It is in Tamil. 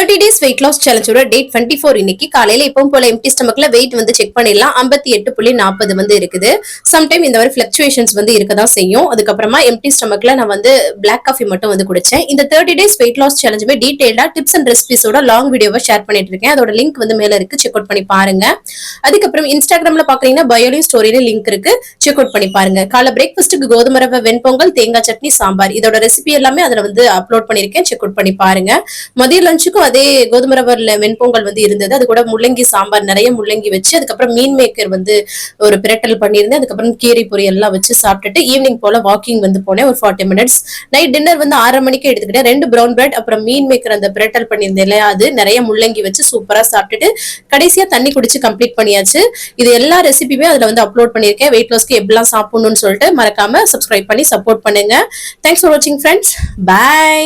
30 days weight loss challenge date 24 இன்னைக்கு காலையில எப்பவும் போல எம்டி ஸ்டமக்ல வெயிட் வந்து செக் பண்ணிடலாம். 58.40 வந்து இருக்குது. சம்டைம் இந்த மாதிரி பிளக்சுவேஷன்ஸ் வந்து இருக்கதான் செய்யும். அதுக்கப்புறமா எம்டி ஸ்டமக்ல நான் வந்து பிளாக் காஃபி மட்டும் வந்து குடிச்சேன். இந்த 30 days weight loss challenge டீடைல்டா டிப்ஸ் அண்ட் ரெசிபிஸோட லாங் வீடியோவை ஷேர் பண்ணிட்டு இருக்கேன். அதோட லிங்க் வந்து மேல இருக்கு, செக் அவுட் பண்ணி பாருங்க. அதுக்கப்புறம் இன்ஸ்டாகிராம்ல பாக்குறீங்கன்னா பயோலையும் ஸ்டோரியில லிங்க் இருக்கு, செக் அவுட் பண்ணி பாருங்க. காலை பிரேக்ஃபாஸ்ட்டுக்கு கோதுமை ரவை வெண்பொங்கல், தேங்காய் சட்னி, சாம்பார் இதோட ரெசிபி எல்லாமே அதுல வந்து அப்லோட் பண்ணிருக்கேன், செக் அவுட் பண்ணி பாருங்க. மதிய லஞ்சுக்கும் அதே கோதுமை ரவர்ல வெண்பொங்கல் வந்து இருந்தது. அது கூட முள்ளங்கி சாம்பார், நிறைய முள்ளங்கி வச்சு, அதுக்கப்புறம் மீன் மேக்கர் வந்து ஒரு பிரட்டல் பண்ணியிருந்தேன். அதுக்கப்புறம் கீரை பொரியல் எல்லாம் வச்சு சாப்பிட்டுட்டு ஈவினிங் போல வாக்கிங் வந்து போனேன் ஒரு 40 minutes. நைட் டின்னர் வந்து 6:30 மணிக்கு எடுத்துக்கிட்டேன். 2 பிரவுன் பிரெட், அப்புறம் மீன் மேக்கர் அந்த பிரட்டல் பண்ணியிருந்தேன் இல்லையா, அது நிறைய முள்ளங்கி வச்சு சூப்பரா சாப்பிட்டுட்டு கடைசியா தண்ணி குடிச்சு கம்ப்ளீட் பண்ணியாச்சு. இது எல்லா ரெசிபியுமே அதுல வந்து அப்லோட் பண்ணிருக்கேன். வெயிட் லாஸ்க்கு எப்படிலாம் சாப்பிடணும்னு சொல்லிட்டு மறக்காம சப்ஸ்கிரைப் பண்ணி சப்போர்ட் பண்ணுங்க. தேங்க்ஸ் ஃபார் வாட்சிங் ஃப்ரெண்ட்ஸ். பை.